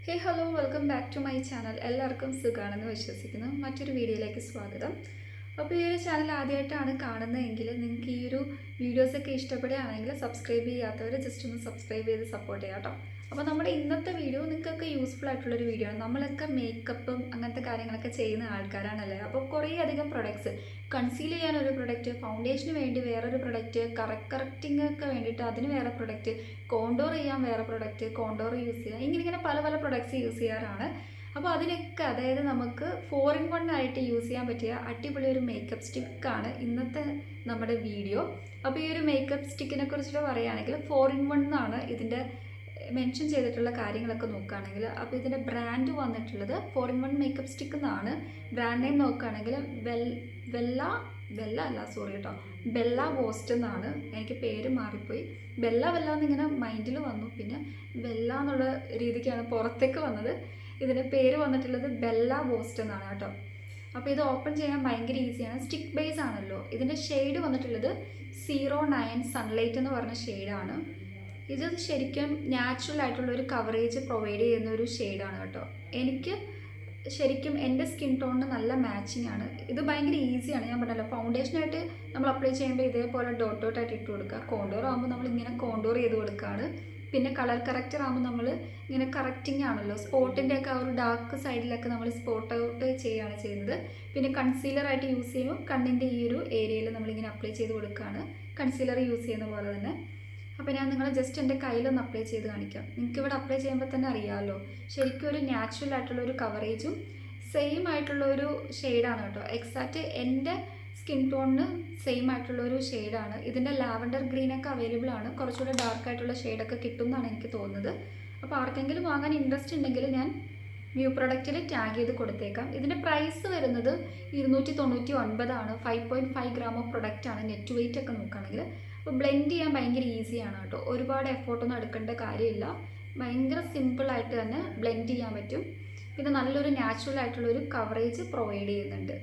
Hey hello welcome back to my channel. എല്ലാവർക്കും സുഖമാണെന്ന് വിശ്വസിക്കുന്നു. മറ്റൊരു വീഡിയോയിലേക്ക് സ്വാഗതം. അപ്പോൾ ഈ ഒരു ചാനൽ ആദ്യമായിട്ടാണ് കാണുന്നതെങ്കിൽ നിങ്ങൾക്ക് ഈ ഒരു വീഡിയോസൊക്കെ ഇഷ്ടപ്പെടുകയാണെങ്കിൽ സബ്സ്ക്രൈബ് ചെയ്യാത്തവർ ജസ്റ്റ് ഒന്ന് സബ്സ്ക്രൈബ് ചെയ്ത് സപ്പോർട്ട് ചെയ്യാം കേട്ടോ. അപ്പോൾ നമ്മുടെ ഇന്നത്തെ വീഡിയോ നിങ്ങൾക്കൊക്കെ യൂസ്ഫുൾ ആയിട്ടുള്ളൊരു വീഡിയോ ആണ്. നമ്മളൊക്കെ മേക്കപ്പും അങ്ങനത്തെ കാര്യങ്ങളൊക്കെ ചെയ്യുന്ന ആൾക്കാരാണല്ലേ. അപ്പോൾ കുറേ അധികം പ്രൊഡക്ട്സ്, കൺസീൽ ചെയ്യാൻ ഒരു പ്രൊഡക്റ്റ്, ഫൗണ്ടേഷന് വേണ്ടി വേറൊരു പ്രൊഡക്റ്റ്, കറക്റ്റിംഗ് ഒക്കെ വേണ്ടിയിട്ട് അതിന് വേറെ പ്രൊഡക്റ്റ്, കോണ്ടോർ ചെയ്യാൻ വേറെ പ്രൊഡക്റ്റ്, കോണ്ടോർ യൂസ് ചെയ്യാം, ഇങ്ങനെ പല പ്രൊഡക്ട്സ് യൂസ് ചെയ്യാറാണ്. അപ്പോൾ അതിനൊക്കെ അതായത് നമുക്ക് 4-in-1 ആയിട്ട് യൂസ് ചെയ്യാൻ പറ്റിയ അടിപൊളി ഒരു മേക്കപ്പ് സ്റ്റിക്കാണ് ഇന്നത്തെ നമ്മുടെ വീഡിയോ. അപ്പോൾ ഈ ഒരു മേക്കപ്പ് സ്റ്റിക്കിനെ കുറിച്ചിട്ട് പറയുകയാണെങ്കിൽ 4-in-1 എന്നാണ് ഇതിൻ്റെ മെൻഷൻ ചെയ്തിട്ടുള്ള കാര്യങ്ങളൊക്കെ നോക്കുകയാണെങ്കിൽ. അപ്പോൾ ഇതിൻ്റെ ബ്രാൻഡ് വന്നിട്ടുള്ളത് 4-in-1 മേക്കപ്പ് സ്റ്റിക്ക് എന്നാണ്. ബ്രാൻഡ് നെയിം നോക്കുകയാണെങ്കിൽ ബെല്ല ബോസ്റ്റ് എന്നാണ്. എനിക്ക് പേര് മാറിപ്പോയി. ബെല്ല എന്നിങ്ങനെ മൈൻഡിൽ വന്നു, പിന്നെ ബെല്ല എന്നുള്ള രീതിക്കാണ് പുറത്തേക്ക് വന്നത്. ഇതിൻ്റെ പേര് വന്നിട്ടുള്ളത് ബെല്ല ബോസ്റ്റ് എന്നാണ് കേട്ടോ. അപ്പോൾ ഇത് ഓപ്പൺ ചെയ്യാൻ ഭയങ്കര ഈസിയാണ്. സ്റ്റിക്ക് ബേസ് ആണല്ലോ. ഇതിൻ്റെ ഷെയ്ഡ് വന്നിട്ടുള്ളത് 09 സൺലൈറ്റ് എന്ന് പറഞ്ഞ ഷെയ്ഡാണ്. ഇത് ശരിക്കും നാച്ചുറൽ ആയിട്ടുള്ള ഒരു കവറേജ് പ്രൊവൈഡ് ചെയ്യുന്ന ഒരു ഷെയ്ഡാണ് കേട്ടോ. എനിക്ക് ശരിക്കും എൻ്റെ സ്കിൻ ടോണിന് നല്ല മാച്ചിങ് ആണ്. ഇത് ഭയങ്കര ഈസിയാണ്. ഞാൻ പറഞ്ഞല്ലോ, ഫൗണ്ടേഷനായിട്ട് നമ്മൾ അപ്ലൈ ചെയ്യുമ്പോൾ ഇതേപോലെ ഡോട്ടായിട്ട് ഇട്ട് കൊടുക്കുക. കോണ്ടോർ ആകുമ്പോൾ നമ്മൾ ഇങ്ങനെ കോണ്ടോർ ചെയ്ത് കൊടുക്കുകയാണ്. പിന്നെ കളർ കറക്റ്റർ ആകുമ്പോൾ നമ്മൾ ഇങ്ങനെ കറക്റ്റിംഗ് ആണല്ലോ, സ്പോട്ടിൻ്റെയൊക്കെ ആ ഒരു ഡാർക്ക് സൈഡിലൊക്കെ നമ്മൾ സ്പോട്ട് ഔട്ട് ചെയ്യുകയാണ് ചെയ്യുന്നത്. പിന്നെ കൺസീലറായിട്ട് യൂസ് ചെയ്യുമ്പോൾ കണ്ണിൻ്റെ ഈ ഒരു ഏരിയയിൽ നമ്മളിങ്ങനെ അപ്ലൈ ചെയ്ത് കൊടുക്കുകയാണ്, കൺസീലർ യൂസ് ചെയ്യുന്ന പോലെ തന്നെ. അപ്പോൾ ഞാൻ നിങ്ങൾ ജസ്റ്റ് എൻ്റെ കയ്യിലൊന്ന് അപ്ലൈ ചെയ്ത് കാണിക്കാം. നിങ്ങൾക്ക് ഇവിടെ അപ്ലൈ ചെയ്യുമ്പോൾ തന്നെ അറിയാമല്ലോ, ശരിക്കും ഒരു നാച്ചുറൽ ആയിട്ടുള്ള ഒരു കവറേജും സെയിം ആയിട്ടുള്ള ഒരു ഷെയ്ഡാണ് കേട്ടോ. എക്സാക്റ്റ് എൻ്റെ സ്കിൻ ടോണിന് സെയിം ആയിട്ടുള്ള ഒരു ഷെയ്ഡാണ്. ഇതിൻ്റെ ലാവൻഡർ ഗ്രീനൊക്കെ അവൈലബിൾ ആണ്. കുറച്ചുകൂടെ ഡാർക്കായിട്ടുള്ള ഷെയ്ഡൊക്കെ കിട്ടും എന്നാണ് എനിക്ക് തോന്നുന്നത്. അപ്പോൾ ആർക്കെങ്കിലും വാങ്ങാൻ ഇൻട്രസ്റ്റ് ഉണ്ടെങ്കിൽ ഞാൻ വ്യൂ പ്രൊഡക്റ്റിൽ ടാഗ് ചെയ്ത് കൊടുത്തേക്കാം. ഇതിൻ്റെ പ്രൈസ് വരുന്നത് 299 ആണ്. 5.5 ഗ്രാം ഓഫ് പ്രൊഡക്റ്റാണ്. നെറ്റ് വെയിറ്റ് ഒക്കെ നോക്കുകയാണെങ്കിൽ. അപ്പോൾ ബ്ലെൻഡ് ചെയ്യാൻ ഭയങ്കര ഈസിയാണ് കേട്ടോ. ഒരുപാട് എഫോർട്ടൊന്നും എടുക്കേണ്ട കാര്യമില്ല. ഭയങ്കര സിമ്പിളായിട്ട് തന്നെ ബ്ലെൻഡ് ചെയ്യാൻ പറ്റും. പിന്നെ നല്ലൊരു നാച്ചുറൽ ആയിട്ടുള്ളൊരു കവറേജ് പ്രൊവൈഡ് ചെയ്യുന്നുണ്ട്.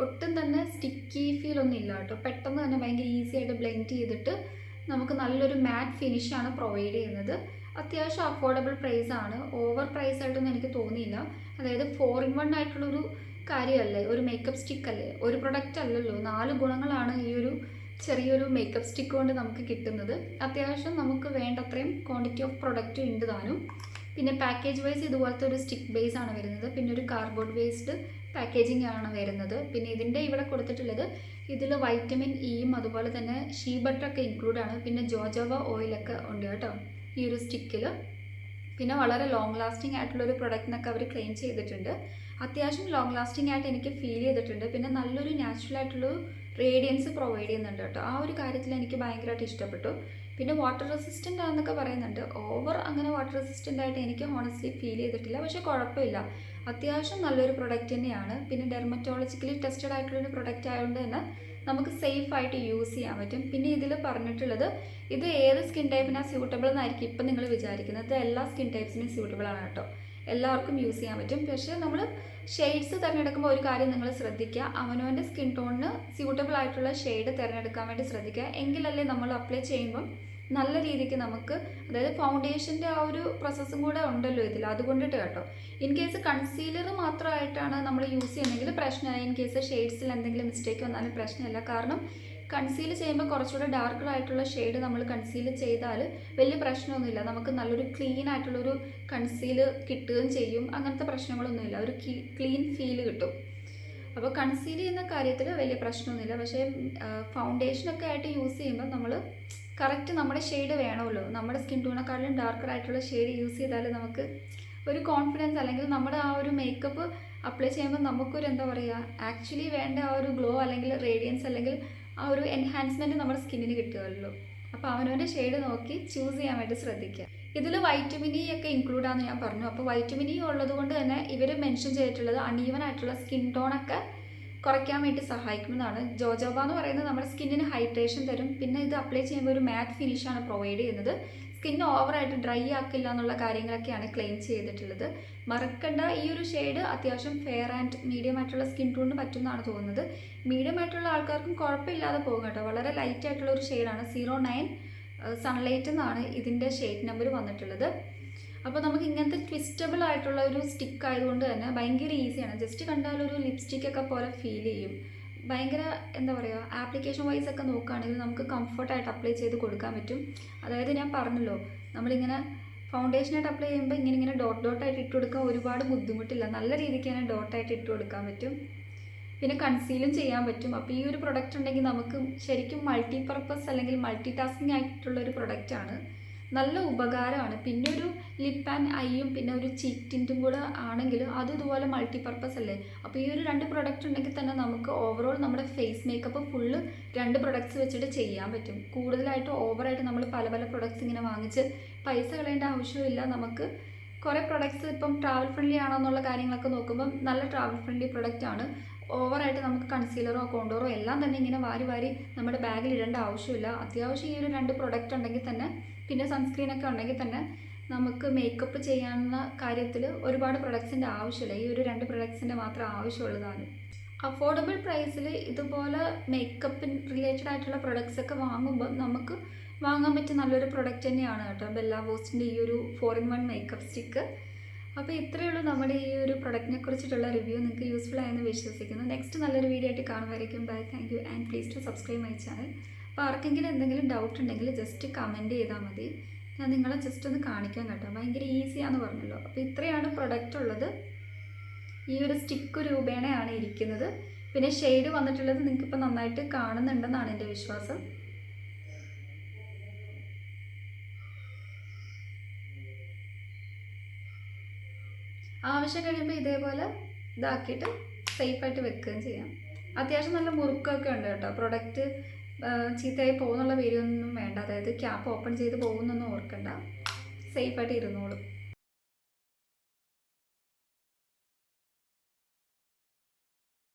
ഒട്ടും തന്നെ സ്റ്റിക്കി ഫീലൊന്നും ഇല്ല കേട്ടോ. പെട്ടെന്ന് തന്നെ ഭയങ്കര ഈസി ആയിട്ട് ബ്ലെൻഡ് ചെയ്തിട്ട് നമുക്ക് നല്ലൊരു മാറ്റ് ഫിനിഷാണ് പ്രൊവൈഡ് ചെയ്യുന്നത്. അത്യാവശ്യം അഫോർഡബിൾ പ്രൈസാണ്. ഓവർ പ്രൈസ് ആയിട്ടൊന്നും എനിക്ക് തോന്നിയില്ല. അതായത് 4-in-1 ആയിട്ടുള്ളൊരു കാര്യമല്ലേ, ഒരു മേക്കപ്പ് സ്റ്റിക്കല്ലേ, ഒരു പ്രൊഡക്റ്റ് അല്ലല്ലോ. 4 ഗുണങ്ങളാണ് ഈ ഒരു ചെറിയൊരു മേക്കപ്പ് സ്റ്റിക്ക് കൊണ്ട് നമുക്ക് കിട്ടുന്നത്. അത്യാവശ്യം നമുക്ക് വേണ്ടത്രയും ക്വാണ്ടിറ്റി ഓഫ് പ്രൊഡക്റ്റ് ഉണ്ട് താനും. പിന്നെ പാക്കേജ് വൈസ് ഇതുപോലത്തെ ഒരു സ്റ്റിക്ക് ബേസ് ആണ് വരുന്നത്. പിന്നെ ഒരു കാർഡ്ബോർഡ് വേസ്ഡ് പാക്കേജിംഗ് ആണ് വരുന്നത്. പിന്നെ ഇതിൻ്റെ ഇവിടെ കൊടുത്തിട്ടുള്ളത് ഇതിൽ വൈറ്റമിൻ ഇയും അതുപോലെ തന്നെ ഷീ ബട്ടറൊക്കെ ഇൻക്ലൂഡ് ആണ്. പിന്നെ ജോജോവ ഓയിലൊക്കെ ഉണ്ട് കേട്ടോ ഈ ഒരു സ്റ്റിക്കിൽ. പിന്നെ വളരെ ലോങ് ലാസ്റ്റിംഗ് ആയിട്ടുള്ളൊരു പ്രൊഡക്റ്റ് എന്നൊക്കെ അവർ ക്ലെയിം ചെയ്തിട്ടുണ്ട്. അത്യാവശ്യം ലോങ് ലാസ്റ്റിംഗ് ആയിട്ട് എനിക്ക് ഫീൽ ചെയ്തിട്ടുണ്ട്. പിന്നെ നല്ലൊരു നാച്ചുറൽ ആയിട്ടുള്ളൊരു റേഡിയൻസ് പ്രൊവൈഡ് ചെയ്യുന്നുണ്ട് കേട്ടോ. ആ ഒരു കാര്യത്തിൽ എനിക്ക് ഭയങ്കരമായിട്ട് ഇഷ്ടപ്പെട്ടു. പിന്നെ വാട്ടർ റെസിസ്റ്റൻ്റ് ആണെന്നൊക്കെ പറയുന്നുണ്ട്. ഓവർ അങ്ങനെ വാട്ടർ റെസിസ്റ്റൻ്റ് ആയിട്ട് എനിക്ക് ഹോണസ്റ്റ്ലി ഫീൽ ചെയ്തിട്ടില്ല. പക്ഷേ കുഴപ്പമില്ല, അത്യാവശ്യം നല്ലൊരു പ്രൊഡക്റ്റ് തന്നെയാണ്. പിന്നെ ഡെർമറ്റോളജിക്കലി ടെസ്റ്റഡ് ആയിട്ടുള്ളൊരു പ്രൊഡക്റ്റ് ആയതുകൊണ്ട് തന്നെ നമുക്ക് സേഫ് ആയിട്ട് യൂസ് ചെയ്യാൻ പറ്റും. പിന്നെ ഇതിൽ പറഞ്ഞിട്ടുള്ളത് ഇത് ഏത് സ്കിൻ ടൈപ്പിനാണ് സ്യൂട്ടബിൾ എന്നായിരിക്കും ഇപ്പം നിങ്ങൾ വിചാരിക്കുന്നത്. ഇത് എല്ലാ സ്കിൻ ടൈപ്സിനും സ്യൂട്ടബിൾ ആണ് കേട്ടോ. എല്ലാവർക്കും യൂസ് ചെയ്യാൻ പറ്റും. പക്ഷേ നമ്മൾ ഷെയ്ഡ്സ് തിരഞ്ഞെടുക്കുമ്പോൾ ഒരു കാര്യം നിങ്ങൾ ശ്രദ്ധിക്കുക, അവനവൻ്റെ സ്കിൻ ടോണിന് സ്യൂട്ടബിൾ ആയിട്ടുള്ള ഷെയ്ഡ് തിരഞ്ഞെടുക്കാൻ വേണ്ടി ശ്രദ്ധിക്കുക. എങ്കിലല്ലേ നമ്മൾ അപ്ലൈ ചെയ്യുമ്പം നല്ല രീതിക്ക് നമുക്ക്, അതായത് ഫൗണ്ടേഷൻ്റെ ആ ഒരു പ്രോസസ്സും കൂടെ ഉണ്ടല്ലോ ഇതിൽ, അതുകൊണ്ടിട്ട് കേട്ടോ. ഇൻ കേസ് കൺസീലർ മാത്രമായിട്ടാണ് നമ്മൾ യൂസ് ചെയ്യുന്നതെങ്കിൽ പ്രശ്നമില്ല. ഇൻ കേസ് ഷെയ്ഡ്സിൽ എന്തെങ്കിലും മിസ്റ്റേക്ക് വന്നാലും പ്രശ്നമില്ല. കാരണം കൺസീൽ ചെയ്യുമ്പോൾ കുറച്ചുകൂടെ ഡാർക്കറായിട്ടുള്ള ഷെയ്ഡ് നമ്മൾ കൺസീൽ ചെയ്താൽ വലിയ പ്രശ്നമൊന്നുമില്ല. നമുക്ക് നല്ലൊരു ക്ലീൻ ആയിട്ടുള്ളൊരു കൺസീൽ കിട്ടുകയും ചെയ്യും. അങ്ങനത്തെ പ്രശ്നങ്ങളൊന്നുമില്ല. ഒരു ക്ലീൻ ഫീൽ കിട്ടും. അപ്പോൾ കൺസീൽ ചെയ്യുന്ന കാര്യത്തിൽ വലിയ പ്രശ്നമൊന്നുമില്ല. പക്ഷേ ഫൗണ്ടേഷനൊക്കെ ആയിട്ട് യൂസ് ചെയ്യുമ്പോൾ നമ്മൾ കറക്റ്റ് നമ്മുടെ ഷെയ്ഡ് വേണമല്ലോ. നമ്മുടെ സ്കിൻ ടോണേക്കാളും ഡാർക്കറായിട്ടുള്ള ഷെയ്ഡ് യൂസ് ചെയ്താൽ നമുക്ക് ഒരു കോൺഫിഡൻസ്, അല്ലെങ്കിൽ നമ്മുടെ ആ ഒരു മേക്കപ്പ് അപ്ലൈ ചെയ്യുമ്പോൾ നമുക്കൊരു എന്താ പറയുക, ആക്ച്വലി വേണ്ട ആ ഒരു ഗ്ലോ അല്ലെങ്കിൽ റേഡിയൻസ് അല്ലെങ്കിൽ ആ ഒരു എൻഹാൻസ്മെൻറ്റ് നമ്മുടെ സ്കിന്നിന് കിട്ടുമല്ലോ. അപ്പോൾ അവനവൻ്റെ ഷെയ്ഡ് നോക്കി ചൂസ് ചെയ്യാൻ വേണ്ടി ശ്രദ്ധിക്കുക. ഇതിൽ വൈറ്റമിൻ ഇ ഒക്കെ ഇൻക്ലൂഡ് ആണെന്ന് ഞാൻ പറഞ്ഞു. അപ്പോൾ വൈറ്റമിൻ ഇ ഉള്ളത് കൊണ്ട് തന്നെ ഇവർ മെൻഷൻ ചെയ്തിട്ടുള്ളത് അൺഈവൻ ആയിട്ടുള്ള സ്കിൻ ടോണൊക്കെ കുറയ്ക്കാൻ വേണ്ടി സഹായിക്കുന്നതാണ്. ജോജോബ എന്ന് പറയുന്നത് നമ്മുടെ സ്കിന്നിന് ഹൈഡ്രേഷൻ തരും. പിന്നെ ഇത് അപ്ലൈ ചെയ്യുമ്പോൾ ഒരു മാറ്റ് ഫിനിഷാണ് പ്രൊവൈഡ് ചെയ്യുന്നത്. സ്കിൻ ഓവറായിട്ട് ഡ്രൈ ആക്കില്ല എന്നുള്ള കാര്യങ്ങളൊക്കെയാണ് ക്ലെയിം ചെയ്തിട്ടുള്ളത്. മറക്കണ്ട, ഈ ഒരു ഷെയ്ഡ് അത്യാവശ്യം ഫെയർ ആൻഡ് മീഡിയം ആയിട്ടുള്ള സ്കിൻ ടോണിന് പറ്റുമെന്നാണ് തോന്നുന്നത്. മീഡിയം ആയിട്ടുള്ള ആൾക്കാർക്കും കുഴപ്പമില്ലാതെ പോകും കേട്ടോ. വളരെ ലൈറ്റ് ആയിട്ടുള്ള ഒരു ഷെയ്ഡാണ്. 09 സൺലൈറ്റ് എന്നാണ് ഇതിൻ്റെ ഷെയ്ഡ് നമ്പർ വന്നിട്ടുള്ളത്. അപ്പോൾ നമുക്ക് ഇങ്ങനത്തെ ട്വിസ്റ്റബിൾ ആയിട്ടുള്ള ഒരു സ്റ്റിക്ക് ആയതുകൊണ്ട് തന്നെ ഭയങ്കര ഈസിയാണ്. ജസ്റ്റ് കണ്ടാലൊരു ലിപ്സ്റ്റിക്കൊക്കെ പോലെ ഫീൽ ചെയ്യും. ഭയങ്കര എന്താ പറയുക, ആപ്ലിക്കേഷൻ വൈസ് ഒക്കെ നോക്കുകയാണെങ്കിൽ നമുക്ക് കംഫർട്ടായിട്ട് അപ്ലൈ ചെയ്ത് കൊടുക്കാൻ പറ്റും. അതായത് ഞാൻ പറഞ്ഞല്ലോ, നമ്മളിങ്ങനെ ഫൗണ്ടേഷനായിട്ട് അപ്ലൈ ചെയ്യുമ്പോൾ ഇങ്ങനെ ഡോട്ടായിട്ട് ഇട്ട് കൊടുക്കാൻ ഒരുപാട് ബുദ്ധിമുട്ടില്ല. നല്ല രീതിക്ക് തന്നെ ഡോട്ടായിട്ട് ഇട്ട് കൊടുക്കാൻ പറ്റും. പിന്നെ കൺസീലും ചെയ്യാൻ പറ്റും. അപ്പോൾ ഈ ഒരു പ്രൊഡക്റ്റ് ഉണ്ടെങ്കിൽ നമുക്ക് ശരിക്കും മൾട്ടി പർപ്പസ് അല്ലെങ്കിൽ മൾട്ടി ടാസ്കിങ് ആയിട്ടുള്ളൊരു പ്രൊഡക്റ്റാണ്. നല്ല ഉപകാരമാണ്. പിന്നെ ഒരു ലിപ്പ് ആൻഡ് ഐയും പിന്നെ ഒരു ചീക്ക് ടിൻറ്റും കൂടെ ആണെങ്കിൽ അത് ഇതുപോലെ മൾട്ടി പർപ്പസ് അല്ലേ. അപ്പോൾ ഈ ഒരു 2 പ്രൊഡക്റ്റ് ഉണ്ടെങ്കിൽ തന്നെ നമുക്ക് ഓവറോൾ നമ്മുടെ ഫേസ് മേക്കപ്പ് ഫുള്ള് 2 പ്രൊഡക്ട്സ് വെച്ചിട്ട് ചെയ്യാൻ പറ്റും. കൂടുതലായിട്ട് ഓവറായിട്ട് നമ്മൾ പല പ്രൊഡക്ട്സ് ഇങ്ങനെ വാങ്ങിച്ച് പൈസ കളയേണ്ട ആവശ്യമില്ല. നമുക്ക് കുറേ പ്രൊഡക്ട്സ് ഇപ്പം ട്രാവൽ ഫ്രണ്ട്ലി ആണോ എന്നുള്ള കാര്യങ്ങളൊക്കെ നോക്കുമ്പം നല്ല ട്രാവൽ ഫ്രണ്ട്ലി പ്രൊഡക്റ്റാണ്. ഓവറായിട്ട് നമുക്ക് കൺസീലറോ കോണ്ടോറോ എല്ലാം തന്നെ ഇങ്ങനെ വാരി നമ്മുടെ ബാഗിൽ ഇടേണ്ട ആവശ്യമില്ല. അത്യാവശ്യം ഈ ഒരു 2 പ്രൊഡക്റ്റ് ഉണ്ടെങ്കിൽ തന്നെ, പിന്നെ സൺസ്ക്രീനൊക്കെ ഉണ്ടെങ്കിൽ തന്നെ നമുക്ക് മേക്കപ്പ് ചെയ്യാവുന്ന കാര്യത്തിൽ ഒരുപാട് പ്രൊഡക്ട്സിൻ്റെ ആവശ്യമില്ല. ഈ ഒരു 2 പ്രൊഡക്ട്സിൻ്റെ മാത്രം ആവശ്യമുള്ളതാണ്. അഫോർഡബിൾ പ്രൈസിൽ ഇതുപോലെ മേക്കപ്പിന് റിലേറ്റഡ് ആയിട്ടുള്ള പ്രൊഡക്ട്സ് ഒക്കെ വാങ്ങുമ്പോൾ നമുക്ക് വാങ്ങാൻ പറ്റിയ നല്ലൊരു പ്രൊഡക്റ്റ് തന്നെയാണ് കേട്ടോ ബെല്ല ബോസ്റ്റിൻ്റെ ഈ ഒരു 4-in-1 മേക്കപ്പ് സ്റ്റിക്ക്. അപ്പോൾ ഇത്രയേ ഉള്ളൂ നമ്മുടെ ഈ ഒരു പ്രൊഡക്റ്റിനെ കുറിച്ചിട്ടുള്ള റിവ്യൂ. നിങ്ങൾക്ക് യൂസ്ഫുൾ ആയെന്ന് വിശ്വസിക്കുന്നു. നെക്സ്റ്റ് നല്ലൊരു വീഡിയോ ആയിട്ട് കാണുമായിരിക്കും. Bye, thank you and please to subscribe my channel. അപ്പോൾ ആർക്കെങ്കിലും എന്തെങ്കിലും ഡൗട്ട് ഉണ്ടെങ്കിൽ ജസ്റ്റ് കമൻറ്റ് ചെയ്താൽ മതി. ഞാൻ നിങ്ങളെ ജസ്റ്റ് ഒന്ന് കാണിക്കാൻ കേട്ടോ. ഭയങ്കര ഈസിയാണെന്ന് പറഞ്ഞല്ലോ. അപ്പോൾ ഇത്രയാണ് പ്രൊഡക്റ്റ് ഉള്ളത്. ഈ ഒരു സ്റ്റിക്ക് രൂപേണയാണ് ഇരിക്കുന്നത്. പിന്നെ ഷെയ്ഡ് വന്നിട്ടുള്ളത് നിങ്ങൾക്കിപ്പോൾ നന്നായിട്ട് കാണുന്നുണ്ടെന്നാണ് എൻ്റെ വിശ്വാസം. ആവശ്യം കഴിയുമ്പോൾ ഇതേപോലെ ഇതാക്കിയിട്ട് സേഫായിട്ട് വെക്കുകയും ചെയ്യാം. അത്യാവശ്യം നല്ല മുറുക്കമൊക്കെ ഉണ്ട് കേട്ടോ. പ്രൊഡക്റ്റ് ചീത്തയായി പോകുന്നുള്ള പേരൊന്നും വേണ്ട. അതായത് ക്യാപ്പ് ഓപ്പൺ ചെയ്ത് പോകുന്നൊന്നും ഓർക്കണ്ട. സേഫായിട്ട് ഇരുന്നോളും.